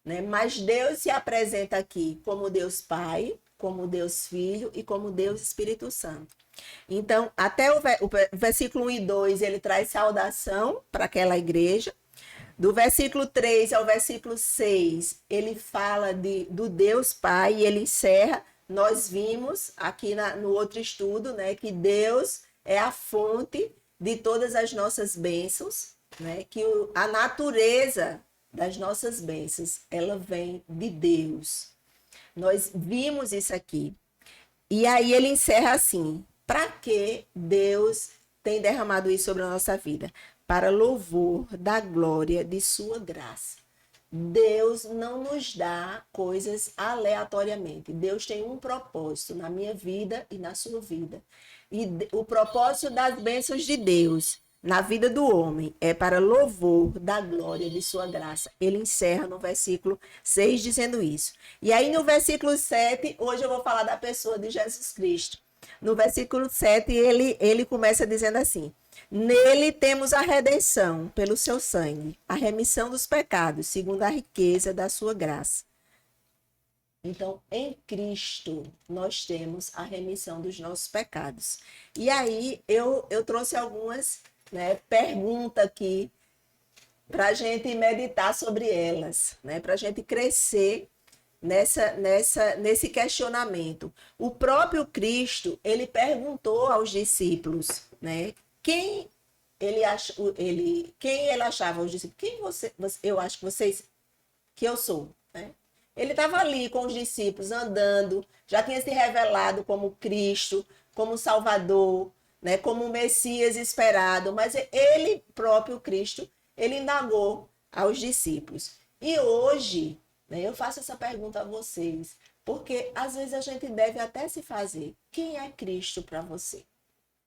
Né? Mas Deus se apresenta aqui como Deus Pai, como Deus Filho e como Deus Espírito Santo. Então, até o versículo 1 e 2, ele traz saudação para aquela igreja. Do versículo 3 ao versículo 6, ele fala do Deus Pai e ele encerra. Nós vimos aqui no outro estudo, né, que Deus é a fonte de todas as nossas bênçãos, né, que a natureza das nossas bênçãos, ela vem de Deus. Nós vimos isso aqui. E aí ele encerra assim: para que Deus tem derramado isso sobre a nossa vida? Para louvor da glória de sua graça. Deus não nos dá coisas aleatoriamente. Deus tem um propósito na minha vida e na sua vida. E o propósito das bênçãos de Deus na vida do homem é para louvor da glória de sua graça. Ele encerra no versículo 6 dizendo isso. E aí no versículo 7, hoje eu vou falar da pessoa de Jesus Cristo. No versículo 7, ele começa dizendo assim: nele temos a redenção pelo seu sangue, a remissão dos pecados, segundo a riqueza da sua graça. Então, em Cristo, nós temos a remissão dos nossos pecados. E aí, eu trouxe algumas perguntas aqui para a gente meditar sobre elas, né? Para a gente crescer nesse questionamento. O próprio Cristo, ele perguntou aos discípulos, né? Quem ele achava os discípulos? Eu acho que vocês, que eu sou, né? Ele estava ali com os discípulos, andando, já tinha se revelado como Cristo, como Salvador, né, como o Messias esperado, mas ele próprio, Cristo, ele indagou aos discípulos. E hoje, né, eu faço essa pergunta a vocês, porque às vezes a gente deve até se fazer: quem é Cristo para você?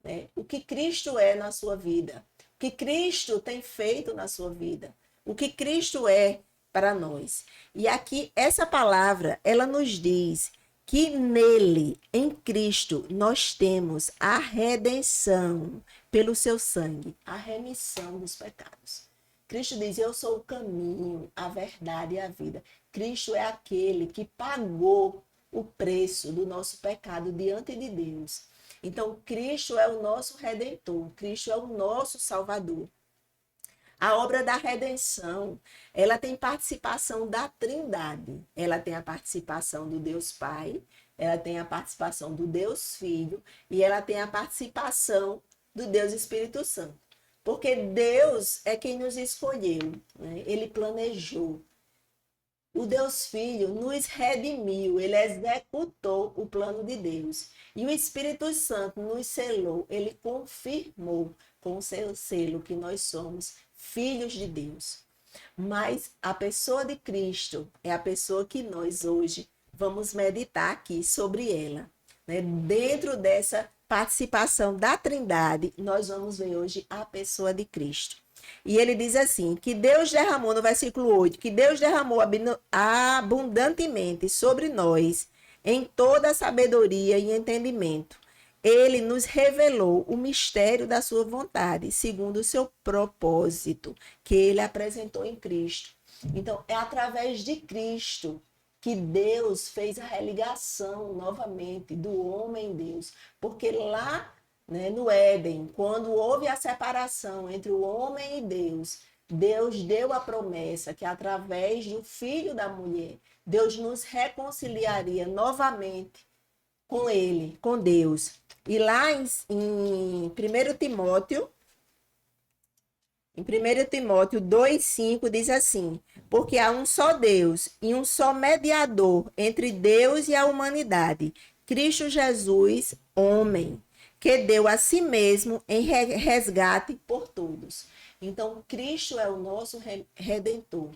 Né? O que Cristo é na sua vida? O que Cristo tem feito na sua vida? O que Cristo é para nós? E aqui, essa palavra, ela nos diz que nele, em Cristo, nós temos a redenção pelo seu sangue, a remissão dos pecados. Cristo diz: eu sou o caminho, a verdade e a vida. Cristo é aquele que pagou o preço do nosso pecado diante de Deus. Então, Cristo é o nosso Redentor, Cristo é o nosso Salvador. A obra da redenção, ela tem participação da Trindade. Ela tem a participação do Deus Pai, ela tem a participação do Deus Filho e ela tem a participação do Deus Espírito Santo. Porque Deus é quem nos escolheu, né? Ele planejou. O Deus Filho nos redimiu, ele executou o plano de Deus. E o Espírito Santo nos selou, ele confirmou com o seu selo que nós somos filhos de Deus. Mas a pessoa de Cristo é a pessoa que nós hoje vamos meditar aqui sobre ela, né? Dentro dessa participação da Trindade, nós vamos ver hoje a pessoa de Cristo. E ele diz assim, que Deus derramou, no versículo 8, que Deus derramou abundantemente sobre nós, em toda sabedoria e entendimento. Ele nos revelou o mistério da sua vontade, segundo o seu propósito, que ele apresentou em Cristo. Então, é através de Cristo que Deus fez a religação novamente do homem em Deus. Porque lá, né, no Éden, quando houve a separação entre o homem e Deus, Deus deu a promessa que através do filho da mulher, Deus nos reconciliaria novamente com ele, com Deus. E lá em 1 Timóteo, em 1 Timóteo 2,5 diz assim, porque há um só Deus e um só mediador entre Deus e a humanidade, Cristo Jesus, homem, que deu a si mesmo em resgate por todos. Então, Cristo é o nosso redentor.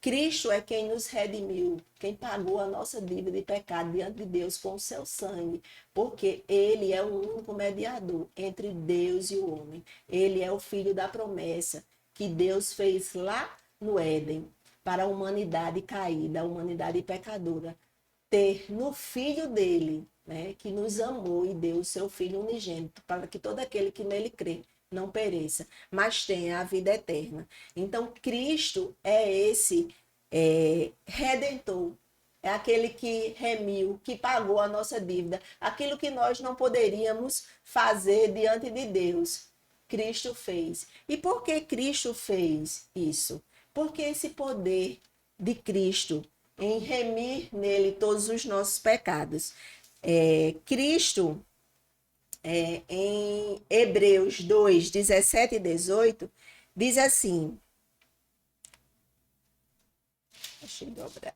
Cristo é quem nos redimiu, quem pagou a nossa dívida de pecado diante de Deus com o seu sangue, porque ele é o único mediador entre Deus e o homem. Ele é o filho da promessa que Deus fez lá no Éden para a humanidade caída, a humanidade pecadora, ter no filho dele, né, que nos amou e deu o seu filho unigênito, para que todo aquele que nele crê não pereça, mas tenha a vida eterna. Então, Cristo é esse redentor, é aquele que remiu, que pagou a nossa dívida, aquilo que nós não poderíamos fazer diante de Deus, Cristo fez. E por que Cristo fez isso? Porque esse poder de Cristo em remir nele todos os nossos pecados. Cristo, em Hebreus 2, 17 e 18, diz assim, deixa eu dobrar.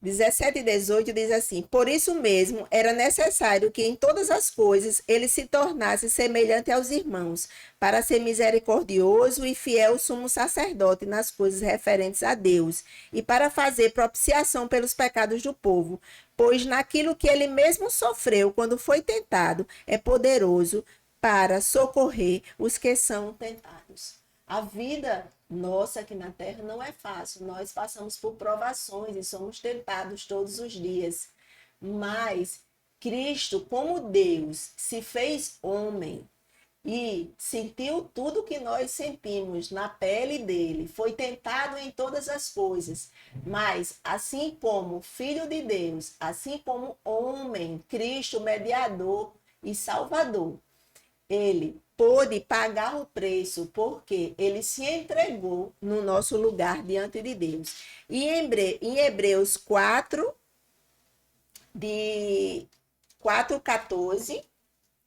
17 e 18 diz assim, por isso mesmo era necessário que em todas as coisas ele se tornasse semelhante aos irmãos, para ser misericordioso e fiel sumo sacerdote nas coisas referentes a Deus, e para fazer propiciação pelos pecados do povo, pois naquilo que ele mesmo sofreu quando foi tentado, é poderoso para socorrer os que são tentados. A vida nossa aqui na Terra não é fácil, nós passamos por provações e somos tentados todos os dias, mas Cristo, como Deus, se fez homem e sentiu tudo que nós sentimos na pele dele, foi tentado em todas as coisas, mas assim como Filho de Deus, assim como homem, Cristo, mediador e Salvador, ele pôde pagar o preço, porque ele se entregou no nosso lugar diante de Deus. E em Hebreus 4, de 4:14,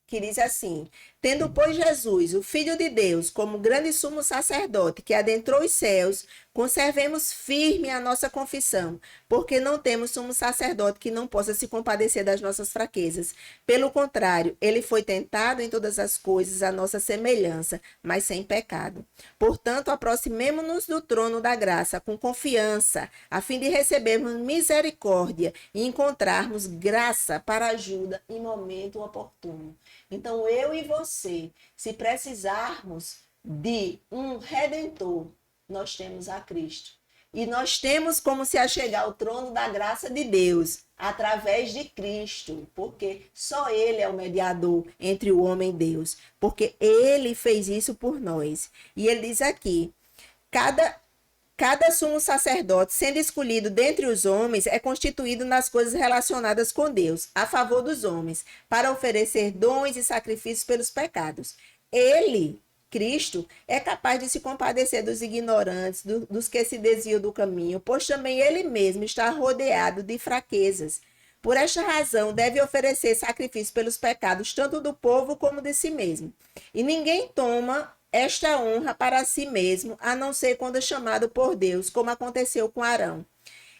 que diz assim, tendo, pois, Jesus, o Filho de Deus, como grande sumo sacerdote que adentrou os céus, conservemos firme a nossa confissão, porque não temos sumo sacerdote que não possa se compadecer das nossas fraquezas. Pelo contrário, ele foi tentado em todas as coisas à nossa semelhança, mas sem pecado. Portanto, aproximemo-nos do trono da graça com confiança, a fim de recebermos misericórdia e encontrarmos graça para ajuda em momento oportuno. Então, eu e você, se precisarmos de um redentor, nós temos a Cristo. E nós temos como se achegar ao trono da graça de Deus, através de Cristo, porque só Ele é o mediador entre o homem e Deus, porque Ele fez isso por nós. E Ele diz aqui, cada sumo sacerdote, sendo escolhido dentre os homens, é constituído nas coisas relacionadas com Deus, a favor dos homens, para oferecer dons e sacrifícios pelos pecados. Ele, Cristo, é capaz de se compadecer dos ignorantes, dos que se desviam do caminho, pois também ele mesmo está rodeado de fraquezas. Por esta razão, deve oferecer sacrifício pelos pecados, tanto do povo como de si mesmo. E ninguém toma esta honra para si mesmo, a não ser quando chamado por Deus, como aconteceu com Arão.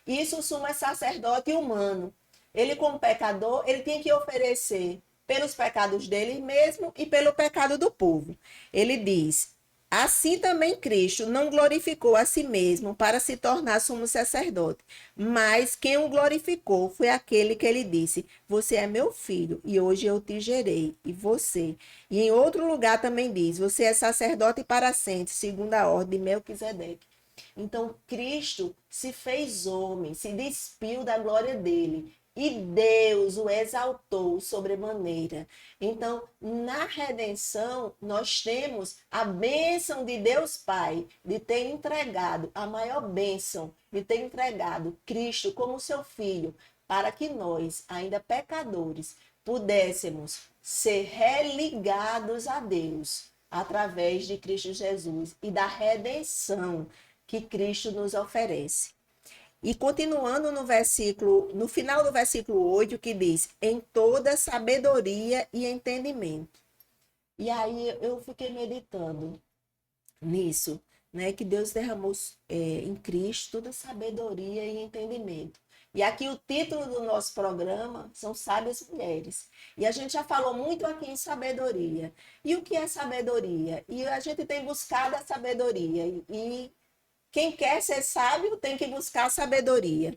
Isso o sumo sacerdote humano. Ele, como pecador, ele tinha que oferecer pelos pecados dele mesmo e pelo pecado do povo. Ele diz: assim também Cristo não glorificou a si mesmo para se tornar sumo sacerdote, mas quem o glorificou foi aquele que ele disse: você é meu filho e hoje eu te gerei, e você. E em outro lugar também diz: você é sacerdote para sempre, segundo a ordem de Melquisedeque. Então, Cristo se fez homem, se despiu da glória dele. E Deus o exaltou sobremaneira. Então, na redenção, nós temos a bênção de Deus Pai, de ter entregado, a maior bênção, de ter entregado Cristo como seu Filho, para que nós, ainda pecadores, pudéssemos ser religados a Deus, através de Cristo Jesus e da redenção que Cristo nos oferece. E continuando no final do versículo 8, que diz: em toda sabedoria e entendimento. E aí eu fiquei meditando nisso, né? Que Deus derramou em Cristo toda sabedoria e entendimento. E aqui o título do nosso programa são Sábias Mulheres. E a gente já falou muito aqui em sabedoria. E o que é sabedoria? E a gente tem buscado a sabedoria. E quem quer ser sábio tem que buscar sabedoria.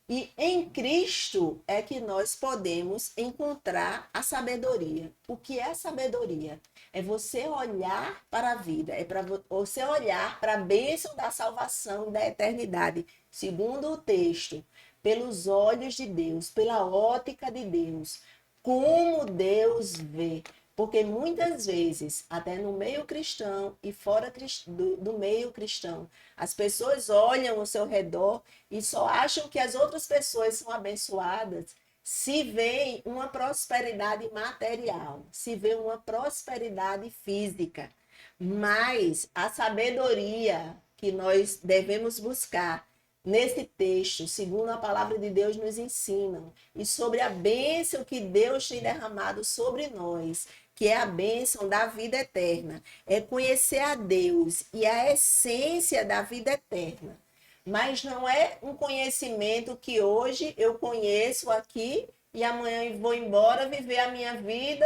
E em Cristo é que nós podemos encontrar a sabedoria. O que é sabedoria? É você olhar para a vida, é para você olhar para a bênção da salvação e da eternidade, segundo o texto, pelos olhos de Deus, pela ótica de Deus, como Deus vê. Porque muitas vezes, até no meio cristão e fora do meio cristão, as pessoas olham ao seu redor e só acham que as outras pessoas são abençoadas se vê uma prosperidade material, se vê uma prosperidade física. Mas a sabedoria que nós devemos buscar nesse texto, segundo a palavra de Deus nos ensina, e sobre a bênção que Deus tem derramado sobre nós, que é a bênção da vida eterna, é conhecer a Deus e a essência da vida eterna. Mas não é um conhecimento que hoje eu conheço aqui e amanhã vou embora viver a minha vida.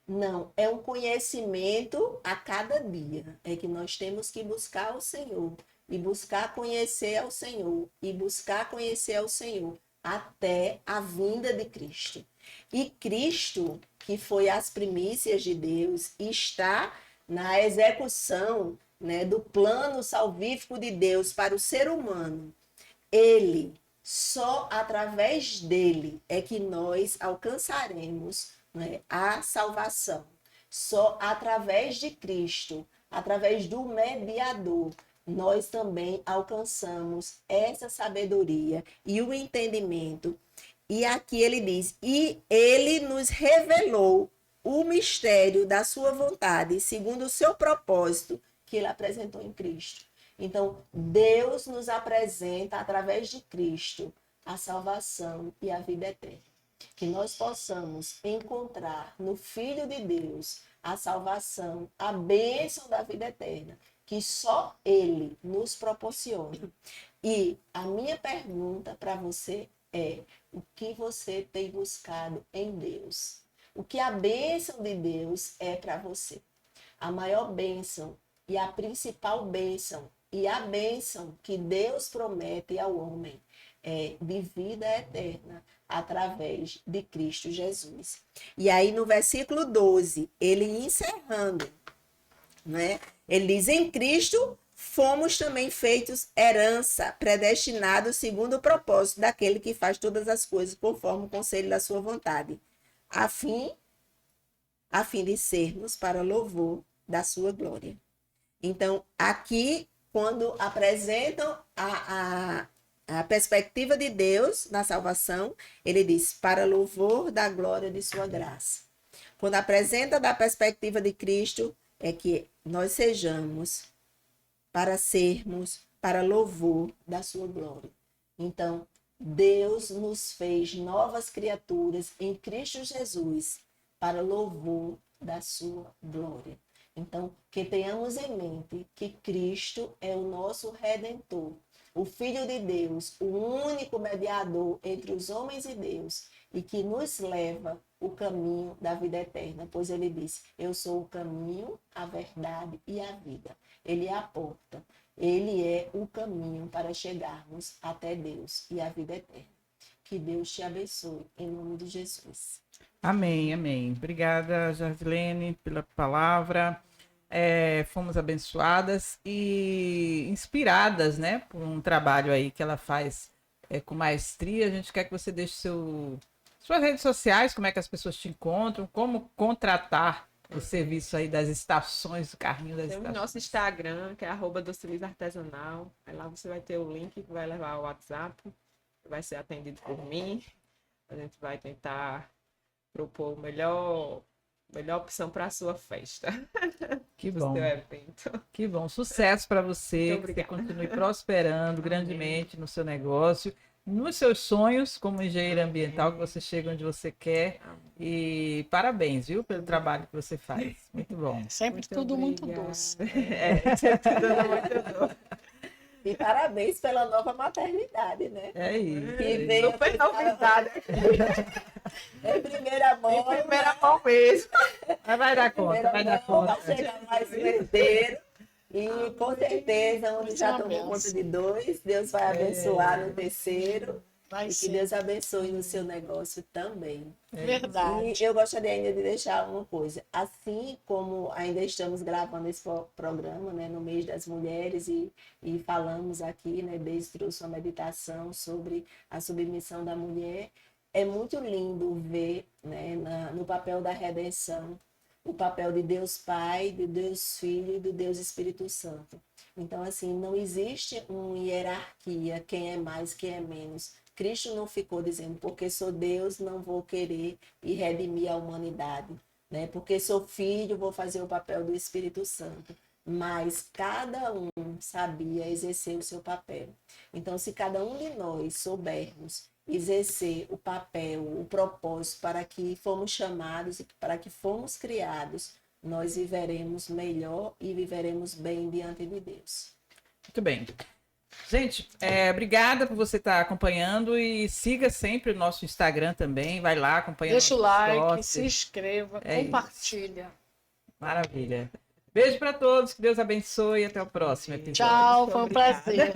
Não, é um conhecimento a cada dia. É que nós temos que buscar o Senhor e buscar conhecer ao Senhor e buscar conhecer ao Senhor até a vinda de Cristo. E Cristo, que foi as primícias de Deus, está na execução, né, do plano salvífico de Deus para o ser humano. Ele, só através dele é que nós alcançaremos, né, a salvação. Só através de Cristo, através do mediador, nós também alcançamos essa sabedoria e o entendimento. E aqui ele diz: e ele nos revelou o mistério da sua vontade, segundo o seu propósito, que ele apresentou em Cristo. Então, Deus nos apresenta, através de Cristo, a salvação e a vida eterna. Que nós possamos encontrar no Filho de Deus a salvação, a bênção da vida eterna, que só Ele nos proporciona. E a minha pergunta para você é: o que você tem buscado em Deus? O que a bênção de Deus é para você? A maior bênção e a principal bênção e a bênção que Deus promete ao homem é de vida eterna através de Cristo Jesus. E aí no versículo 12, ele encerrando, né? Ele diz: em Cristo fomos também feitos herança, predestinados segundo o propósito daquele que faz todas as coisas conforme o conselho da sua vontade, a fim de sermos para louvor da sua glória. Então, aqui, quando apresentam a perspectiva de Deus na salvação, ele diz: para louvor da glória de sua graça. Quando apresenta da perspectiva de Cristo, é que nós sejamos para sermos para louvor da sua glória. Então, Deus nos fez novas criaturas em Cristo Jesus para louvor da sua glória. Então, que tenhamos em mente que Cristo é o nosso Redentor, o Filho de Deus, o único mediador entre os homens e Deus, e que nos leva o caminho da vida eterna, pois ele disse: eu sou o caminho, a verdade e a vida. Ele é a porta, ele é o caminho para chegarmos até Deus e a vida eterna. Que Deus te abençoe, em nome de Jesus. Amém, amém. Obrigada, Jardilene, pela palavra. Fomos abençoadas e inspiradas, né, por um trabalho aí que ela faz com maestria. A gente quer que você deixe suas redes sociais, como é que as pessoas te encontram, como contratar o serviço aí das estações, do carrinho das Tem o estações. nosso Instagram, que é @dociliza_artesanal. Aí lá você vai ter o link que vai levar ao WhatsApp. Vai ser atendido por mim. A gente vai tentar propor melhor opção para a sua festa, Que para o bom, seu evento. que bom. Sucesso para você, Muito que você obrigada. continue prosperando grandemente no seu negócio, nos seus sonhos como engenheiro ambiental, que você chega onde você quer. E parabéns, viu, pelo trabalho que você faz. Muito bom. Sempre Muito tudo muito obrigada. doce. Sempre tudo muito doce. E parabéns pela nova maternidade, né? É isso. Que é isso. venha Não foi com- novidade. em primeira mão. Primeira mão mesmo. Mas vai dar conta, Primeira vai dar mão, conta. vai chegar mais um herdeiro. E com certeza, onde já Uma tomou conta benção. de 2, Deus vai abençoar no terceiro. Vai E que ser. Deus abençoe no seu negócio também. Verdade. E eu gostaria ainda de deixar uma coisa. Assim como ainda estamos gravando esse programa, né, no mês das mulheres e falamos aqui, né, Deus trouxe uma meditação sobre a submissão da mulher, é muito lindo ver, né, no papel da redenção, o papel de Deus Pai, de Deus Filho e do Deus Espírito Santo. Então, assim, não existe uma hierarquia, quem é mais, quem é menos. Cristo não ficou dizendo, porque sou Deus, não vou querer e redimir a humanidade, né? Porque sou filho, vou fazer o papel do Espírito Santo. Mas cada um sabia exercer o seu papel. Então, se cada um de nós soubermos exercer o papel, o propósito para que fomos chamados e para que fomos criados, nós viveremos melhor e viveremos bem diante de Deus. Muito bem. Gente, obrigada por você estar acompanhando e siga sempre o nosso Instagram também. Vai lá, acompanha Deixa o nossos like, stories. se inscreva, É compartilha. Maravilha. Beijo para todos, que Deus abençoe e até o próximo episódio. Tchau, foi um Obrigada. prazer.